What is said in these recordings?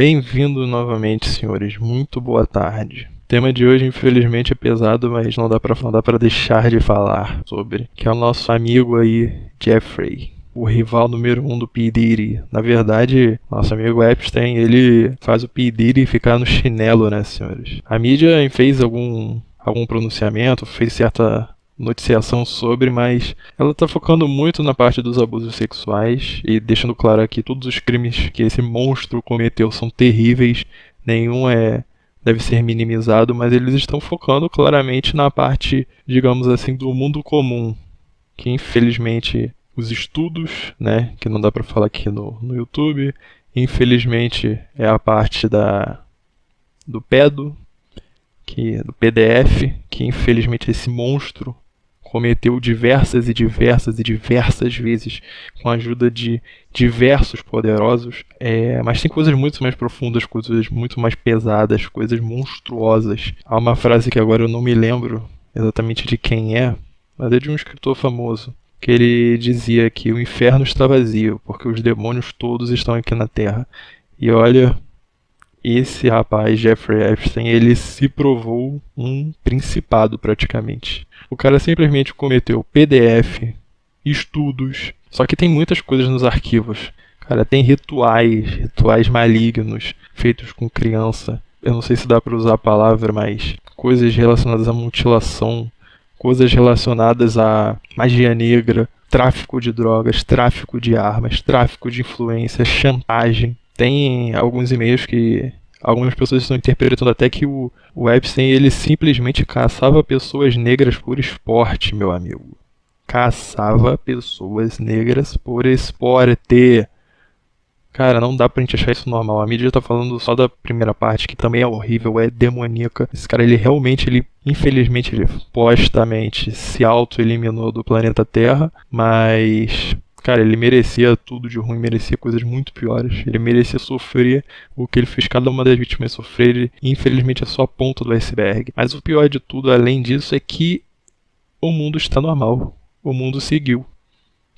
Bem-vindo novamente, senhores. Muito boa tarde. O tema de hoje, infelizmente, é pesado, mas não dá pra deixar de falar sobre, que é o nosso amigo aí, Jeffrey, o rival número 1 do P. Diddy. Na verdade, nosso amigo Epstein, ele faz o P. Diddy ficar no chinelo, né, senhores? A mídia fez algum pronunciamento, fez certa noticiação sobre, mas ela tá focando muito na parte dos abusos sexuais e deixando claro aqui todos os crimes que esse monstro cometeu são terríveis, nenhum deve ser minimizado, mas eles estão focando claramente na parte, digamos assim, do mundo comum, que infelizmente os estudos, né, que não dá pra falar aqui no YouTube, infelizmente é a parte do PDF, que infelizmente esse monstro cometeu diversas vezes com a ajuda de diversos poderosos, mas tem coisas muito mais profundas, coisas muito mais pesadas, coisas monstruosas. Há uma frase que agora eu não me lembro exatamente de quem é, mas é de um escritor famoso, que ele dizia que o inferno está vazio, porque os demônios todos estão aqui na Terra. E olha, esse rapaz, Jeffrey Epstein, ele se provou um principado praticamente. O cara simplesmente cometeu PDF, estudos, só que tem muitas coisas nos arquivos. Cara, tem rituais malignos feitos com criança. Eu não sei se dá pra usar a palavra, mas coisas relacionadas à mutilação, coisas relacionadas à magia negra, tráfico de drogas, tráfico de armas, tráfico de influência, chantagem. Tem alguns e-mails que algumas pessoas estão interpretando até que o Epstein ele simplesmente caçava pessoas negras por esporte, meu amigo. Caçava pessoas negras por esporte. Cara, não dá pra gente achar isso normal. A mídia tá falando só da primeira parte, que também é horrível, é demoníaca. Esse cara, infelizmente, ele supostamente se auto-eliminou do planeta Terra, mas cara, ele merecia tudo de ruim, merecia coisas muito piores. Ele merecia sofrer o que ele fez cada uma das vítimas sofrer. E, infelizmente, é só a ponta do iceberg. Mas o pior de tudo, além disso, é que o mundo está normal. O mundo seguiu.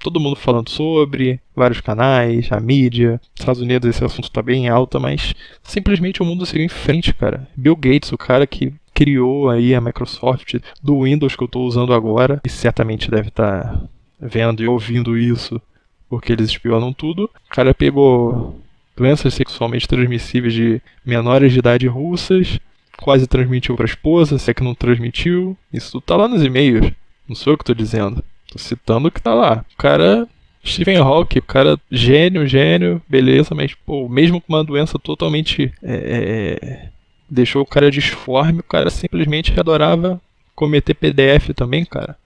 Todo mundo falando sobre, vários canais, a mídia. Nos Estados Unidos esse assunto está bem alto, mas simplesmente o mundo seguiu em frente, cara. Bill Gates, o cara que criou aí a Microsoft do Windows que eu estou usando agora, e certamente deve estar vendo e ouvindo isso, porque eles espionam tudo. O cara pegou doenças sexualmente transmissíveis de menores de idade russas, quase transmitiu para a esposa, se é que não transmitiu. Isso tudo tá lá nos e-mails, não sou eu que tô dizendo, tô citando o que tá lá. O cara, Stephen Hawking, o cara gênio, beleza, mas pô, mesmo com uma doença totalmente deixou o cara disforme, o cara simplesmente adorava cometer PDF também, cara.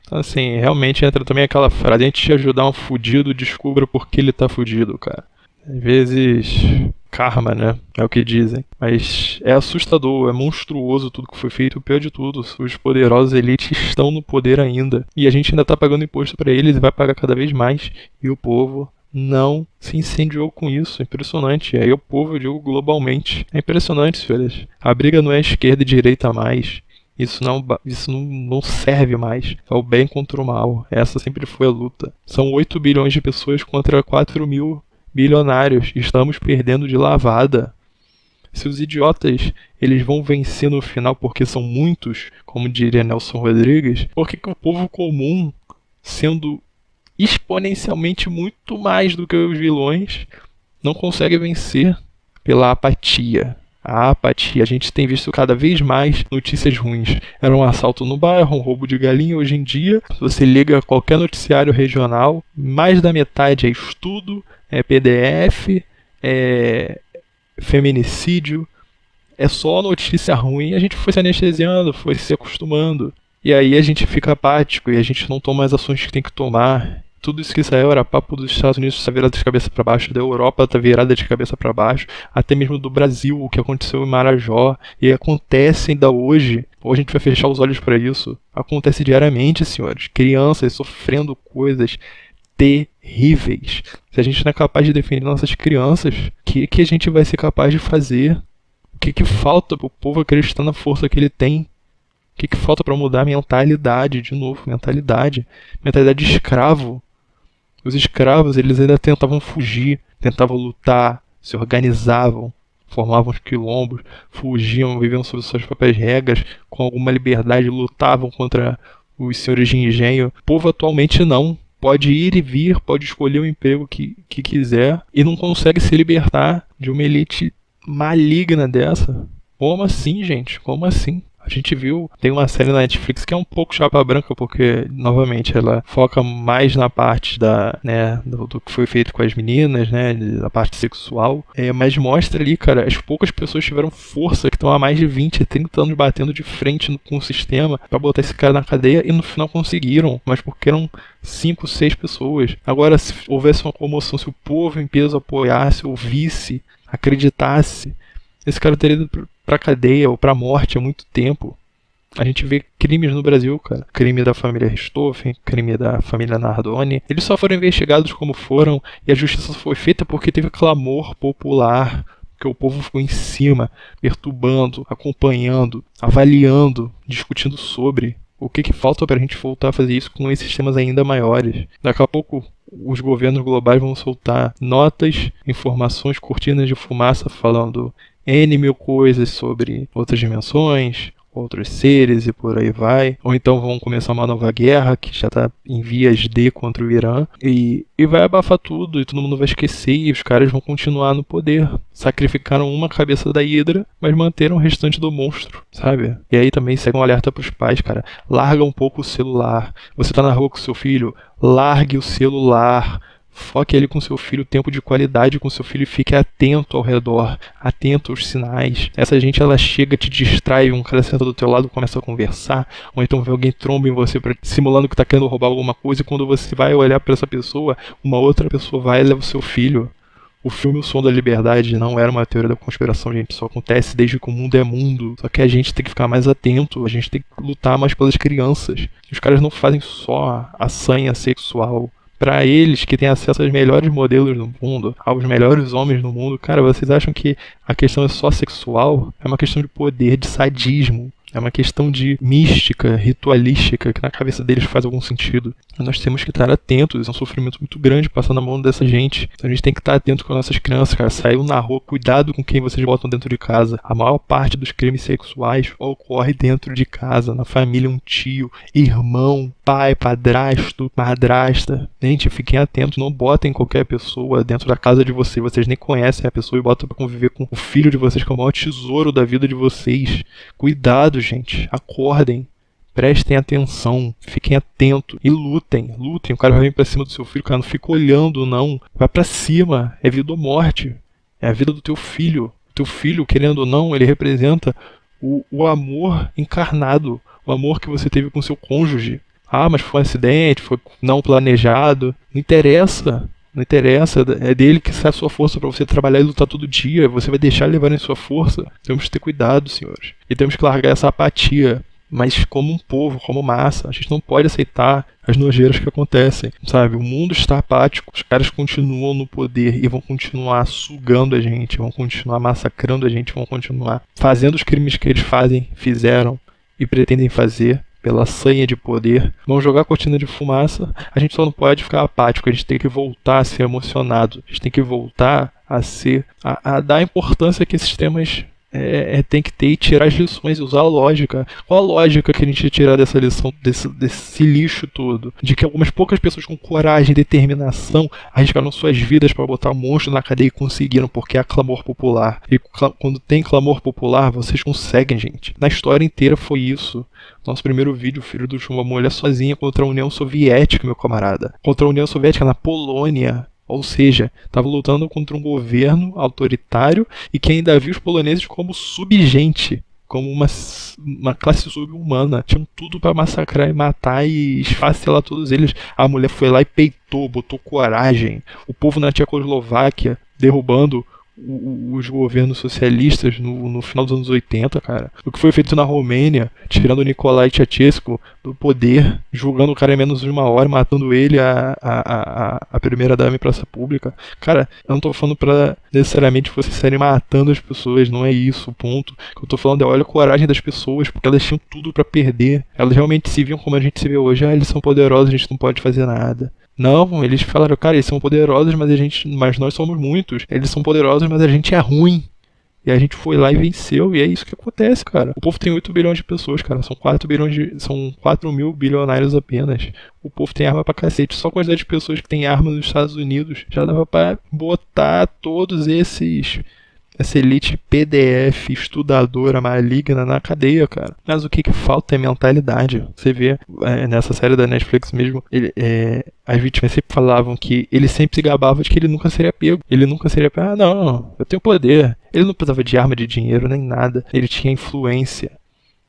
Então, assim, realmente entra também aquela frase: a gente te ajudar um fudido, descubra por que ele tá fudido, cara. Às vezes, karma, né? É o que dizem. Mas é assustador, é monstruoso tudo que foi feito. O pior de tudo, os poderosos elites estão no poder ainda. E a gente ainda tá pagando imposto pra eles e vai pagar cada vez mais. E o povo não se incendiou com isso. É impressionante. Aí o povo, eu digo globalmente. É impressionante, senhores. A briga não é esquerda e direita mais. Isso não serve mais. É o bem contra o mal. Essa sempre foi a luta. São 8 bilhões de pessoas contra 4 mil bilionários. Estamos perdendo de lavada. Se os idiotas eles vão vencer no final porque são muitos, como diria Nelson Rodrigues, por que o povo comum, sendo exponencialmente muito mais do que os vilões, não consegue vencer? Pela apatia. A apatia. A gente tem visto cada vez mais notícias ruins. Era um assalto no bairro, um roubo de galinha. Hoje em dia, se você liga qualquer noticiário regional, mais da metade é estudo, é PDF, é feminicídio. É só notícia ruim. A gente foi se anestesiando, foi se acostumando. E aí a gente fica apático e a gente não toma as ações que tem que tomar. Tudo isso que saiu era papo dos Estados Unidos está virado de cabeça para baixo, da Europa está virada de cabeça para baixo, até mesmo do Brasil, o que aconteceu em Marajó, e acontece ainda hoje, ou a gente vai fechar os olhos para isso, acontece diariamente, senhores, crianças sofrendo coisas terríveis. Se a gente não é capaz de defender nossas crianças, o que a gente vai ser capaz de fazer? O que falta para o povo acreditar na força que ele tem? O que falta para mudar a mentalidade, de novo, mentalidade de escravo? Os escravos, eles ainda tentavam fugir, tentavam lutar, se organizavam, formavam os quilombos, fugiam, viviam sob suas próprias regras, com alguma liberdade, lutavam contra os senhores de engenho. O povo atualmente não. Pode ir e vir, pode escolher o emprego que quiser e não consegue se libertar de uma elite maligna dessa. Como assim, gente? Como assim? A gente viu, tem uma série na Netflix que é um pouco chapa branca, porque, novamente, ela foca mais na parte do que foi feito com as meninas, né, da parte sexual, mas mostra ali, cara, as poucas pessoas tiveram força, que estão há mais de 20, 30 anos batendo de frente com o sistema pra botar esse cara na cadeia e no final conseguiram, mas porque eram 5, 6 pessoas. Agora, se houvesse uma comoção, se o povo em peso apoiasse, ouvisse, acreditasse, esse cara teria ido pra cadeia ou pra morte há muito tempo. A gente vê crimes no Brasil, cara. Crime da família Richthofen, crime da família Nardoni. Eles só foram investigados como foram e a justiça foi feita porque teve clamor popular, porque o povo ficou em cima, perturbando, acompanhando, avaliando, discutindo sobre. O que falta para a gente voltar a fazer isso com esses temas ainda maiores? Daqui a pouco os governos globais vão soltar notas, informações, cortinas de fumaça falando N mil coisas sobre outras dimensões, outros seres e por aí vai. Ou então vão começar uma nova guerra que já está em vias de contra o Irã e vai abafar tudo e todo mundo vai esquecer e os caras vão continuar no poder. Sacrificaram uma cabeça da Hidra, mas manteram o restante do monstro, sabe? E aí também segue um alerta pros pais, cara. Larga um pouco o celular. Você tá na rua com seu filho, largue o celular. Foque ali com seu filho, tempo de qualidade com seu filho e fique atento ao redor, atento aos sinais. Essa gente, ela chega, te distrai, um cara senta do teu lado, começa a conversar, ou então vê alguém tromba em você simulando que tá querendo roubar alguma coisa, e quando você vai olhar para essa pessoa, uma outra pessoa vai e leva o seu filho. O filme O Som da Liberdade não era uma teoria da conspiração, gente. Isso acontece desde que o mundo é mundo. Só que a gente tem que ficar mais atento, a gente tem que lutar mais pelas crianças. Os caras não fazem só a sanha sexual. Para eles que têm acesso aos melhores modelos do mundo, aos melhores homens do mundo, cara, vocês acham que a questão é só sexual? É uma questão de poder, de sadismo. É uma questão de mística, ritualística, que na cabeça deles faz algum sentido. E nós temos que estar atentos, é um sofrimento muito grande passar na mão dessa gente. Então a gente tem que estar atento com as nossas crianças, cara. Saiu na rua, cuidado com quem vocês botam dentro de casa. A maior parte dos crimes sexuais ocorre dentro de casa, na família, um tio, irmão, pai, padrasto, madrasta. Gente, fiquem atentos, não botem qualquer pessoa dentro da casa de vocês. Vocês nem conhecem a pessoa e botam pra conviver com o filho de vocês, que é o maior tesouro da vida de vocês. Cuidado, gente, acordem, prestem atenção, fiquem atentos e lutem. O cara vai vir pra cima do seu filho, o cara não fica olhando, não, vai pra cima, é vida ou morte, é a vida do teu filho. O teu filho, querendo ou não, ele representa o amor encarnado, o amor que você teve com seu cônjuge. Ah, mas foi um acidente, foi não planejado, não interessa. Não interessa, é dele que sai a sua força para você trabalhar e lutar todo dia. Você vai deixar levar em sua força. Temos que ter cuidado, senhores. E temos que largar essa apatia. Mas como um povo, como massa, a gente não pode aceitar as nojeiras que acontecem, sabe? O mundo está apático, os caras continuam no poder e vão continuar sugando a gente, vão continuar massacrando a gente, vão continuar fazendo os crimes que eles fizeram e pretendem fazer. Pela sanha de poder, vão jogar a cortina de fumaça. A gente só não pode ficar apático, a gente tem que voltar a ser emocionado, a gente tem que voltar a dar a importância que esses temas tem que ter e tirar as lições, usar a lógica. Qual a lógica que a gente tirar dessa lição, desse lixo todo? De que algumas poucas pessoas com coragem e determinação arriscaram suas vidas para botar o monstro na cadeia e conseguiram, porque há clamor popular. E quando tem clamor popular, vocês conseguem, gente. Na história inteira foi isso. Nosso primeiro vídeo, o filho do Chumbo, uma mulher sozinha contra a União Soviética, meu camarada. Contra a União Soviética na Polônia. Ou seja, estava lutando contra um governo autoritário e que ainda viu os poloneses como subgente, como uma classe subhumana. Tinham tudo para massacrar e matar e esfacelar todos eles. A mulher foi lá e peitou, botou coragem. O povo na Tchecoslováquia derrubando os governos socialistas no final dos anos 80, cara. O que foi feito na Romênia, tirando o Nicolae Ceausescu do poder, julgando o cara em menos de 1 hora, matando ele, a primeira-dama em praça pública. Cara, eu não tô falando pra necessariamente vocês saírem matando as pessoas, não é isso o ponto. O que eu tô falando é, olha a coragem das pessoas, porque elas tinham tudo pra perder. Elas realmente se viam como a gente se vê hoje. Ah, eles são poderosos, a gente não pode fazer nada. Não, eles falaram, cara, eles são poderosos, mas nós somos muitos. Eles são poderosos, mas a gente é ruim. E a gente foi lá e venceu, e é isso que acontece, cara. O povo tem 8 bilhões de pessoas, cara. São 4 mil bilionários apenas. O povo tem arma pra cacete. Só a quantidade de pessoas que tem arma nos Estados Unidos já dava pra botar todos essa elite PDF, estudadora, maligna na cadeia, cara. Mas o que falta é mentalidade. Você vê nessa série da Netflix mesmo, as vítimas sempre falavam que ele sempre se gabava de que ele nunca seria pego. Ele nunca seria pego. Ah, não, eu tenho poder. Ele não precisava de arma, de dinheiro, nem nada. Ele tinha influência.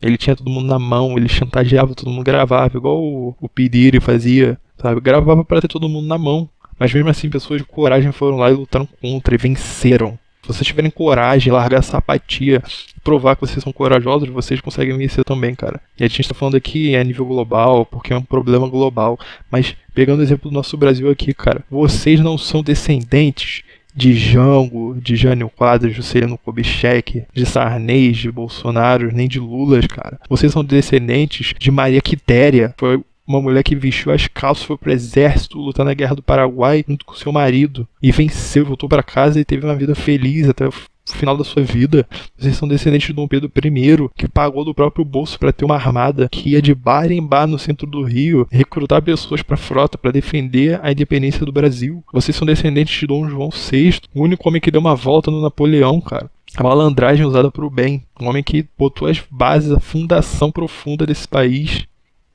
Ele tinha todo mundo na mão, ele chantageava todo mundo, gravava, igual o P. Diddy fazia, sabe? Gravava pra ter todo mundo na mão. Mas mesmo assim, pessoas de coragem foram lá e lutaram contra e venceram. Se vocês tiverem coragem, largar essa apatia, provar que vocês são corajosos, vocês conseguem vencer também, cara. E a gente tá falando aqui a nível global, porque é um problema global. Mas pegando o exemplo do nosso Brasil aqui, cara, vocês não são descendentes de Jango, de Jânio Quadros, Juscelino Kubitschek, de Sarney, de Bolsonaro, nem de Lula, cara. Vocês são descendentes de Maria Quitéria, foi uma mulher que vestiu as calças, foi pro exército lutar na Guerra do Paraguai junto com seu marido e venceu, voltou para casa e teve uma vida feliz até o final da sua vida. Vocês são descendentes de Dom Pedro I, que pagou do próprio bolso para ter uma armada que ia de bar em bar no centro do Rio, recrutar pessoas para a frota para defender a independência do Brasil. Vocês são descendentes de Dom João VI, o único homem que deu uma volta no Napoleão, cara. A malandragem usada para o bem, um homem que botou as bases, a fundação profunda desse país.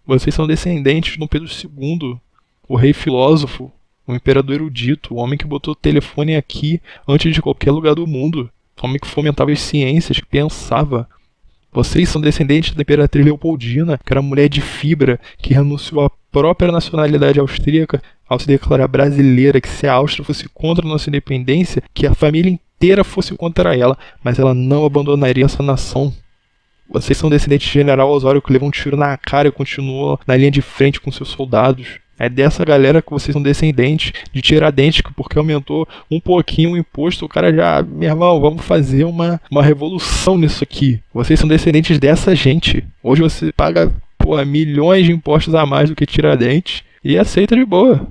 Vocês são descendentes de Dom Pedro II, o rei filósofo, o imperador erudito, o homem que botou o telefone aqui antes de qualquer lugar do mundo, o homem que fomentava as ciências, que pensava. Vocês são descendentes da Imperatriz Leopoldina, que era uma mulher de fibra, que renunciou à própria nacionalidade austríaca ao se declarar brasileira, que se a Áustria fosse contra a nossa independência, que a família inteira fosse contra ela, mas ela não abandonaria essa nação. Vocês são descendentes de General Osório, que levou um tiro na cara e continuou na linha de frente com seus soldados. É dessa galera que vocês são descendentes, de Tiradentes, que porque aumentou um pouquinho o imposto, o cara já, meu irmão, vamos fazer uma revolução nisso aqui. Vocês são descendentes dessa gente. Hoje você paga, milhões de impostos a mais do que Tiradentes e aceita de boa.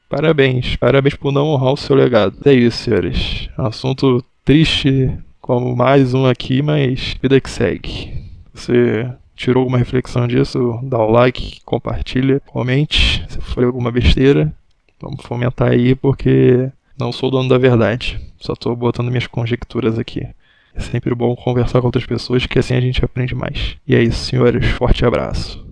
Parabéns por não honrar o seu legado. É isso, senhores. Assunto triste como mais um aqui, mas vida que segue. Você tirou alguma reflexão disso? Dá o like, compartilha, comente. Se for alguma besteira, vamos fomentar aí, porque não sou dono da verdade. Só tô botando minhas conjecturas aqui. É sempre bom conversar com outras pessoas, que assim a gente aprende mais. E é isso, senhores. Forte abraço.